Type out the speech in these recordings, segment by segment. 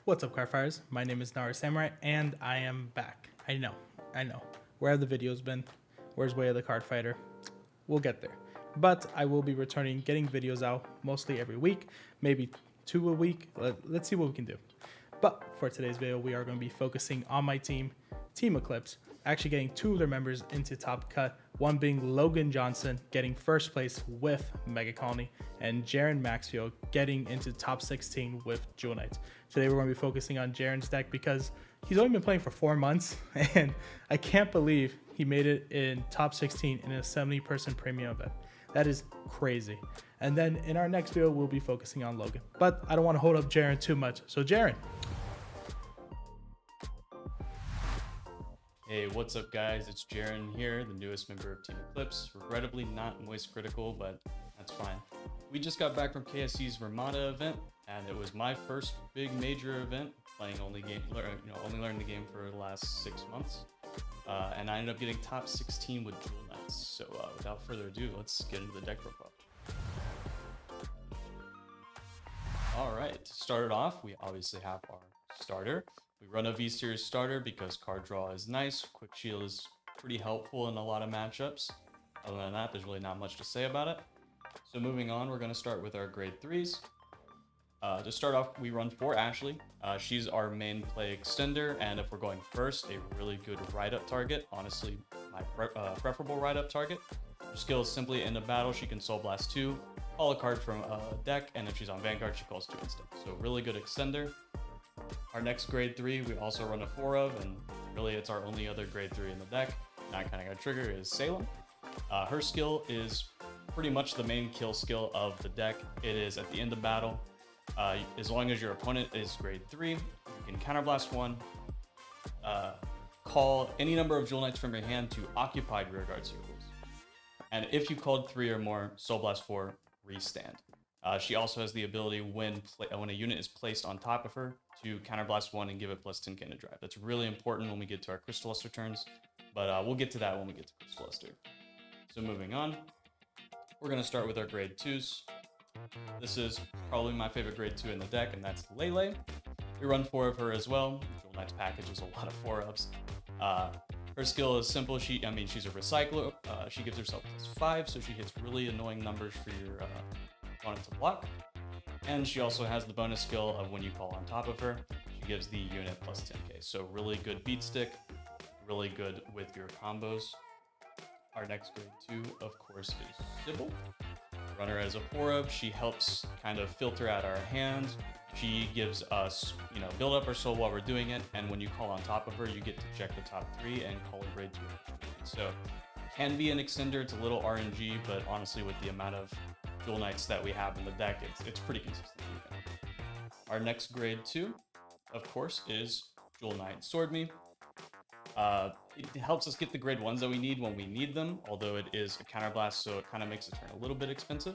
What's up, Carfires? My name is Nara Samurai, and I am back. I know. Where have the videos been? Where's Way of the Card Fighter? We'll get there. But I will be returning, getting videos out mostly every week, maybe 2 a week. Let's see what we can do. But for today's video, we are going to be focusing on my team, Team Eclipse, actually getting 2 of their members into Top Cut, one being Logan Johnson getting first place with Mega Colony, and Jaren Maxfield getting into top 16 with Jewel Knights. Today we're going to be focusing on Jaren's deck because he's only been playing for 4 months, and I can't believe he made it in top 16 in a 70-person premium event. That is crazy. And then in our next video, we'll be focusing on Logan. But I don't want to hold up Jaren too much. So Jaren. Hey, what's up guys? It's Jaren here, the newest member of Team Eclipse. Regrettably not moist critical, but that's fine. We just got back from KSC's Ramada event, and it was my first big major event, playing only learning the game for the last 6 months. And I ended up getting top 16 with Jewel Knights. So without further ado, let's get into the deck profile. Alright, to start it off, we obviously have our starter. We run a V-Series starter because card draw is nice, quick shield is pretty helpful in a lot of matchups. Other than that, there's really not much to say about it. So moving on, we're going to start with our grade 3s. To start off, we run for Ashley. She's our main play extender, and if we're going first, a really good write-up target. Honestly, my preferable write-up target. Her skill is simply in a battle, she can Soul Blast 2, call a card from a deck, and if she's on Vanguard, she calls 2 instead. So really good extender. Our next grade 3, we also run a 4 of, and really it's our only other grade 3 in the deck. And I kind of got a trigger is Salem. Her skill is pretty much the main kill skill of the deck. It is at the end of battle. As long as your opponent is grade 3, you can counterblast 1, call any number of Jewel Knights from your hand to occupied rearguard circles. And if you called 3 or more, Soul Blast 4, restand. She also has the ability when a unit is placed on top of her to counterblast 1 and give it plus 10 cannon drive. That's really important when we get to our Crystal Luster turns, but we'll get to that when we get to Crystal Luster. So moving on, we're going to start with our grade 2s. This is probably my favorite grade 2 in the deck, and that's Lele. We run 4 of her as well. Jewel Knights package is a lot of 4-ups. Her skill is simple. She's a recycler. She gives herself plus 5, so she hits really annoying numbers for your opponent to block. And she also has the bonus skill of when you call on top of her, she gives the unit plus 10k. So really good beat stick, really good with your combos. Our next grade 2, of course, is Sybil. Run her as a 4-of. She helps kind of filter out our hand. She gives us, build up our soul while we're doing it. And when you call on top of her, you get to check the top 3 and call a grade 2. So can be an extender. It's a little RNG, but honestly, with the amount of Jewel Knights that we have in the deck, it's pretty consistent. Our next grade 2, of course, is Jewel Knight Sword Me. It helps us get the grade 1s that we need when we need them, although it is a counterblast, so it kind of makes the turn a little bit expensive.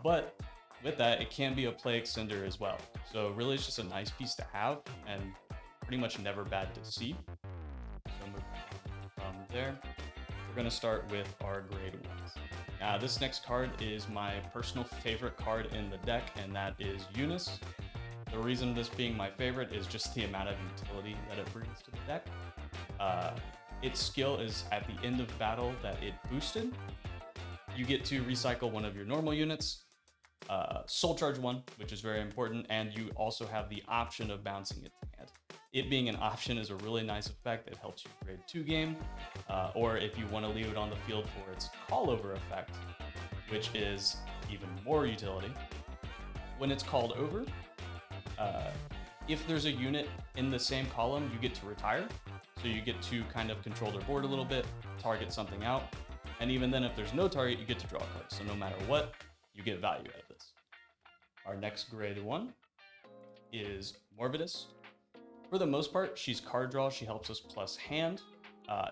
But with that, it can be a play extender as well. So really, it's just a nice piece to have and pretty much never bad to see. So moving from there, we're going to start with our grade 1s. This next card is my personal favorite card in the deck, and that is Eunice. The reason this being my favorite is just the amount of utility that it brings to the deck. Its skill is at the end of battle that it boosted. You get to recycle one of your normal units, soul charge 1, which is very important, and you also have the option of bouncing it to hand. It being an option is a really nice effect that helps you grade 2 game, or if you want to leave it on the field for its call over effect, which is even more utility. When it's called over, if there's a unit in the same column, you get to retire. So you get to kind of control their board a little bit, target something out. And even then, if there's no target, you get to draw a card. So no matter what, you get value out of this. Our next grade 1 is Morbidus. For the most part, she's card draw. She helps us plus hand.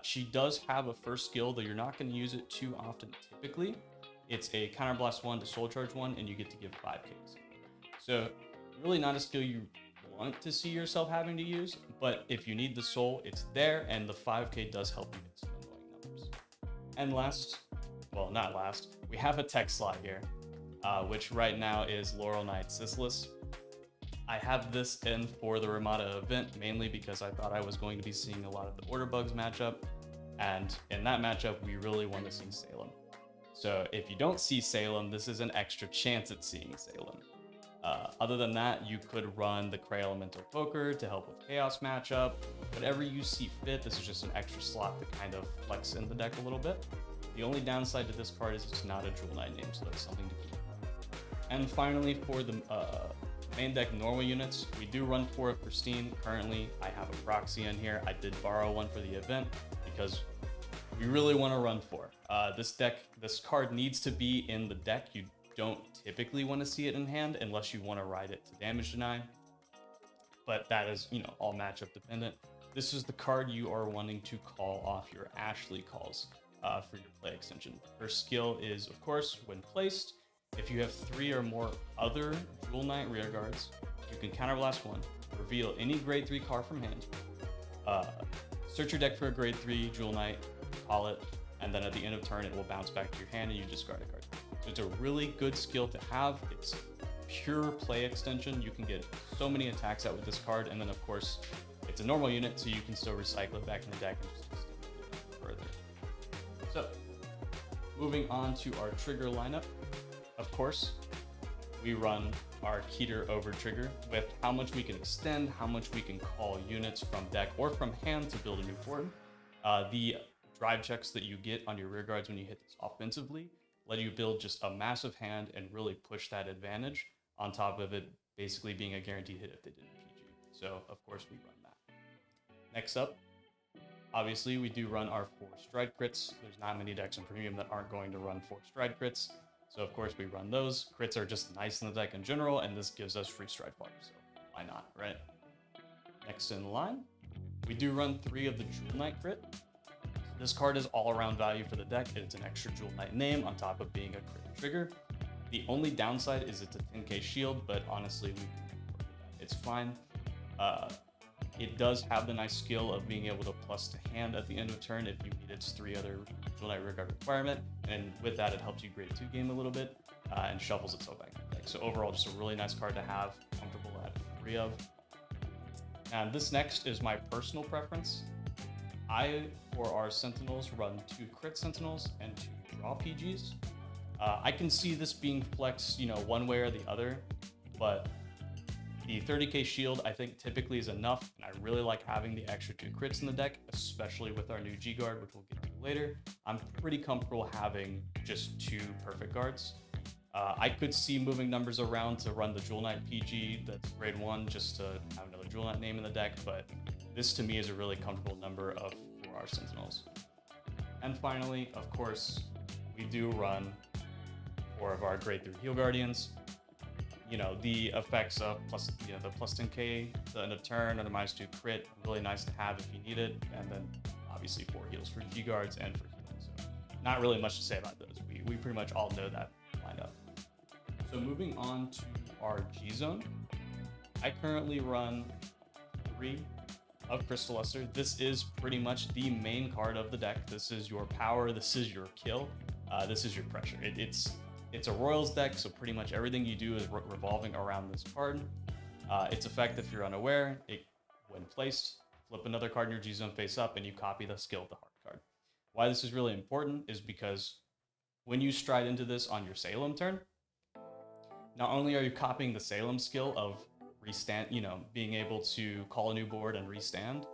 She does have a first skill, though you're not going to use it too often typically. It's a counterblast 1 to soul charge 1, and you get to give 5Ks. So really not a skill you want to see yourself having to use, but if you need the soul, it's there, and the 5k does help you get some annoying numbers. And last, well, not last, we have a tech slot here, which right now is Laurel Knight Sisyphus. I have this in for the Ramada event, mainly because I thought I was going to be seeing a lot of the Order Bugs matchup. And in that matchup, we really want to see Salem. So if you don't see Salem, this is an extra chance at seeing Salem. Other than that, you could run the Cray Elemental Poker to help with Chaos matchup. Whatever you see fit, this is just an extra slot to kind of flex in the deck a little bit. The only downside to this card is it's not a Jewel Knight name, so that's something to keep in mind. And finally, for the main deck normal units, we do run 4 of Pristine. Currently, I have a Proxy in here. I did borrow one for the event because we really want to run 4. This card needs to be in the deck. You don't typically want to see it in hand unless you want to ride it to damage deny, but that is, all matchup dependent. This is the card you are wanting to call off your Ashley calls for your play extension. Her skill is, of course, when placed, if you have 3 or more other Jewel Knight rearguards, you can counterblast 1, reveal any grade 3 card from hand, search your deck for a grade 3 Jewel Knight, call it, and then at the end of turn it will bounce back to your hand and you discard a card. So it's a really good skill to have. It's pure play extension. You can get so many attacks out with this card, and then of course it's a normal unit, so you can still recycle it back in the deck and just extend it further. So moving on to our trigger lineup, of course we run our Keter over trigger with how much we can extend, how much we can call units from deck or from hand to build a new board. The drive checks that you get on your rear guards when you hit this offensively let you build just a massive hand and really push that advantage, on top of it basically being a guaranteed hit if they didn't PG. So of course we run that. Next up, obviously we do run our 4 stride crits. There's not many decks in premium that aren't going to run 4 stride crits. So of course we run those. Crits are just nice in the deck in general, and this gives us free stride fodder, so why not, right? Next in line, we do run 3 of the Jewel Knight crit. This card is all around value for the deck. It's an extra Jewel Knight name on top of being a crit trigger. The only downside is it's a 10k shield, but honestly, we can work with that. It's fine. It does have the nice skill of being able to plus to hand at the end of turn if you meet its 3 other Jewel Knight rearguard requirement. And with that, it helps you grade 2 game a little bit and shuffles itself back in the deck. So overall, just a really nice card to have, comfortable at 3 of. And this next is my personal preference. For our Sentinels, run 2 crit Sentinels and 2 draw PGs. I can see this being flexed, one way or the other, but the 30k shield I think typically is enough, and I really like having the extra 2 crits in the deck, especially with our new G guard, which we'll get to later. I'm pretty comfortable having just 2 perfect guards. I could see moving numbers around to run the Jewel Knight PG that's grade 1 just to have another Jewel Knight name in the deck, but this to me is a really comfortable number for our Sentinels. And finally, of course, we do run 4 of our grade 3 Heal Guardians. The effects of the plus 10k to end of turn and a -2 crit, really nice to have if you need it. And then obviously 4 heals for G guards and for healing. So not really much to say about those. We pretty much all know that lineup. So moving on to our G zone, I currently run 3 of Crystal Luster. This is pretty much the main card of the deck. This is your power, this is your kill, this is your pressure. It's a Royals deck, so pretty much everything you do is revolving around this card. Its effect, if you're unaware, when placed, flip another card in your G zone face up and you copy the skill of the heart card. Why this is really important is because when you stride into this on your Salem turn, not only are you copying the Salem skill of restand, being able to call a new board and restand,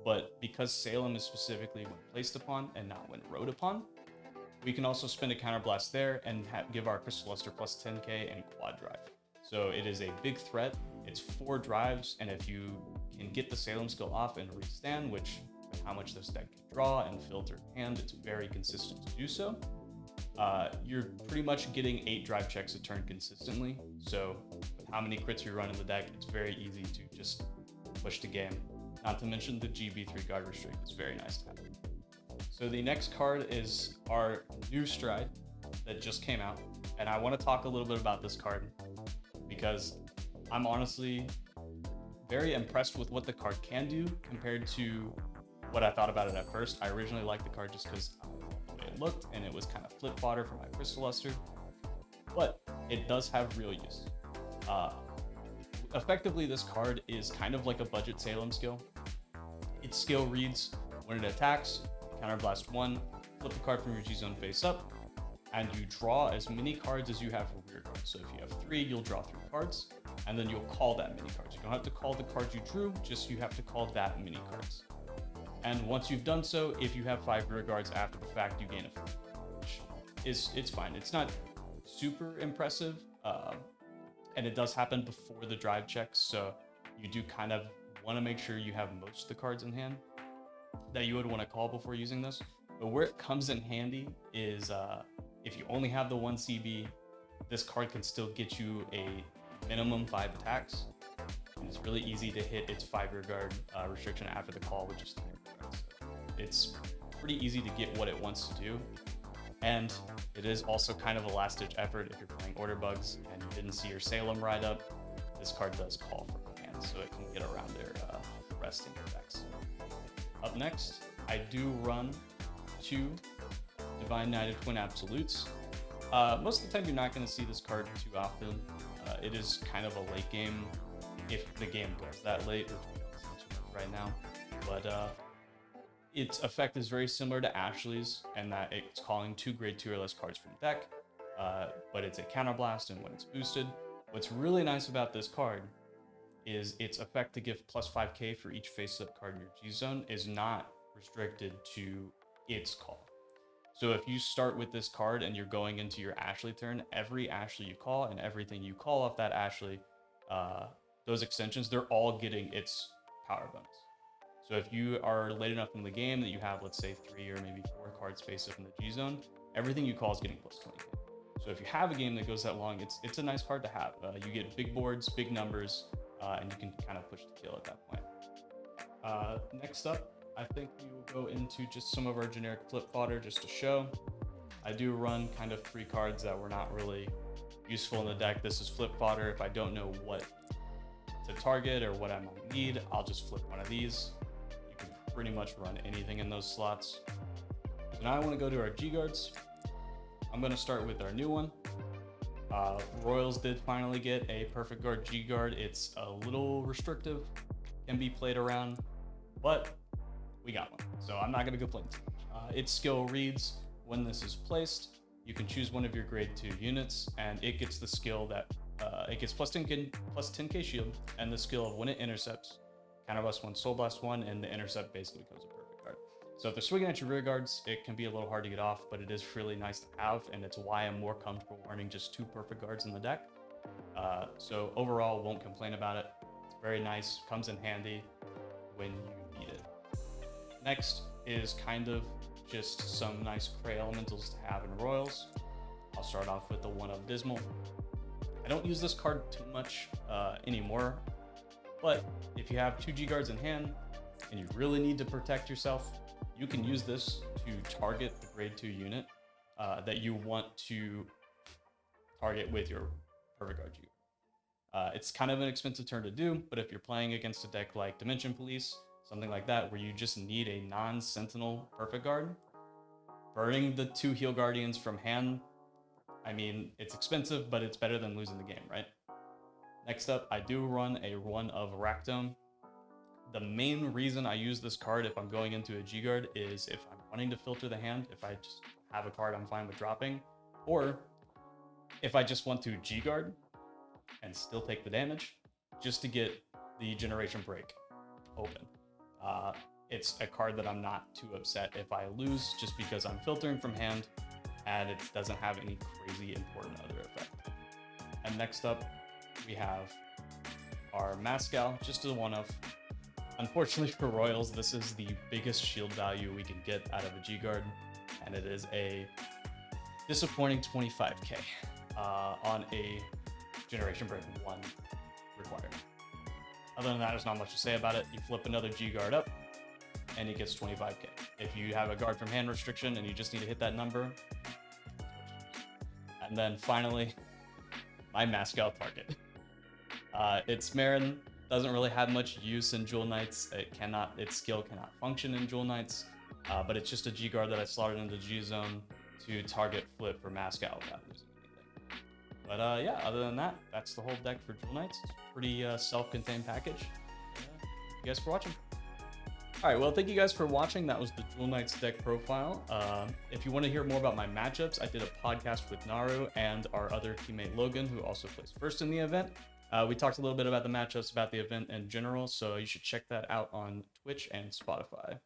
but because Salem is specifically when placed upon and not when rode upon, we can also spend a counterblast there and give our Crystal Luster plus 10k and quad drive. So it is a big threat. It's 4 drives, and if you can get the Salem skill off and restand, which with how much this deck can draw and filter hand, it's very consistent to do so. You're pretty much getting 8 drive checks a turn consistently. So with how many crits you run in the deck, it's very easy to just push the game. Not to mention the GB3 guard restrict. It's very nice to have. So the next card is our new stride that just came out. And I want to talk a little bit about this card because I'm honestly very impressed with what the card can do compared to what I thought about it at first. I originally liked the card just because it looked and it was kind of flip fodder for my Crystal Luster, but it does have real use. effectively, this card is kind of like a budget Salem skill. Its skill reads, when it attacks, counterblast 1, flip the card from your G-zone face up, and you draw as many cards as you have for rear guard. So if you have 3, you'll draw 3 cards, and then you'll call that many cards. You don't have to call the cards you drew, just you have to call that many cards. And once you've done so, if you have 5 rear guards after the fact, you gain a 4, which it's fine. It's not super impressive, and it does happen before the drive checks, so you do kind of want to make sure you have most of the cards in hand that you would want to call before using this. But where it comes in handy is if you only have the 1 CB, this card can still get you a minimum 5 attacks, and it's really easy to hit its 5 rear guard restriction after the call with just 3 rear guards. It's pretty easy to get what it wants to do, and it is also kind of a last-ditch effort if you're playing Order Bugs and you didn't see your Salem ride up. This card does call for command, so it can get around their resting effects. Up next, I do run 2 Divine Knighted Twin Absolutes. Most of the time, you're not going to see this card too often. It is kind of a late game, if the game goes that late, which we don't see too much right now. But its effect is very similar to Ashley's, in that it's calling 2 grade 2 or less cards from the deck, but it's a counterblast, and when it's boosted, what's really nice about this card is its effect to give plus 5k for each face-up card in your G-zone is not restricted to its call. So if you start with this card and you're going into your Ashley turn, every Ashley you call and everything you call off that Ashley, those extensions, they're all getting its power bonus. So if you are late enough in the game that you have, let's say 3 or maybe 4 cards face up in the G-zone, everything you call is getting plus 20k. So if you have a game that goes that long, it's a nice card to have. You get big boards, big numbers, and you can kind of push the kill at that point. Next up, I think we will go into just some of our generic flip fodder just to show. I do run kind of 3 cards that were not really useful in the deck. This is flip fodder. If I don't know what to target or what I might need, I'll just flip one of these. You can pretty much run anything in those slots. So now I want to go to our G guards. I'm going to start with our new one. Royals did finally get a perfect guard G guard. It's a little restrictive, can be played around, but we got one, so I'm not going to complain too much. Its skill reads, when this is placed, you can choose one of your grade 2 units, and it gets the skill that it gets plus 10k shield, and the skill of when it intercepts, counterblast 1, soul blast 1, and the intercept basically becomes a perfect guard. So if they're swinging at your rear guards, it can be a little hard to get off, but it is really nice to have, and it's why I'm more comfortable running just 2 perfect guards in the deck. So overall, won't complain about it. It's very nice, comes in handy when you need it. Next is kind of just some nice Cray elementals to have in Royals. I'll start off with the one of Bismal. I don't use this card too much anymore, but if you have 2 G guards in hand and you really need to protect yourself, you can use this to target the grade 2 unit that you want to target with your perfect guard G. It's kind of an expensive turn to do, but if you're playing against a deck like Dimension Police, something like that, where you just need a non-Sentinel perfect guard, burning the 2 heal guardians from hand, I mean, it's expensive, but it's better than losing the game, right? Next up, I do run a run of Rectum. The main reason I use this card if I'm going into a G guard is if I'm wanting to filter the hand, if I just have a card I'm fine with dropping, or if I just want to G guard and still take the damage, just to get the generation break open. It's a card that I'm not too upset if I lose, just because I'm filtering from hand and it doesn't have any crazy important other effect. And next up, we have our Mascal, just a one-of. Unfortunately for Royals, this is the biggest shield value we can get out of a G guard, and it is a disappointing 25k on a Generation Break 1 requirement. Other than that, there's not much to say about it. You flip another G guard up, and it gets 25k. If you have a guard from hand restriction and you just need to hit that number. And then finally, my Mascal target. Its Marin doesn't really have much use in Jewel Knights. Its skill cannot function in Jewel Knights, but it's just a G guard that I slotted into G zone to target flip for Mascal without losing anything. But yeah, other than that, that's the whole deck for Duel Knights. It's a pretty self-contained package. Thank you guys for watching. All right, well, thank you guys for watching. That was the Duel Knights deck profile. If you want to hear more about my matchups, I did a podcast with Naru and our other teammate Logan, who also placed first in the event. We talked a little bit about the matchups, about the event in general, so you should check that out on Twitch and Spotify.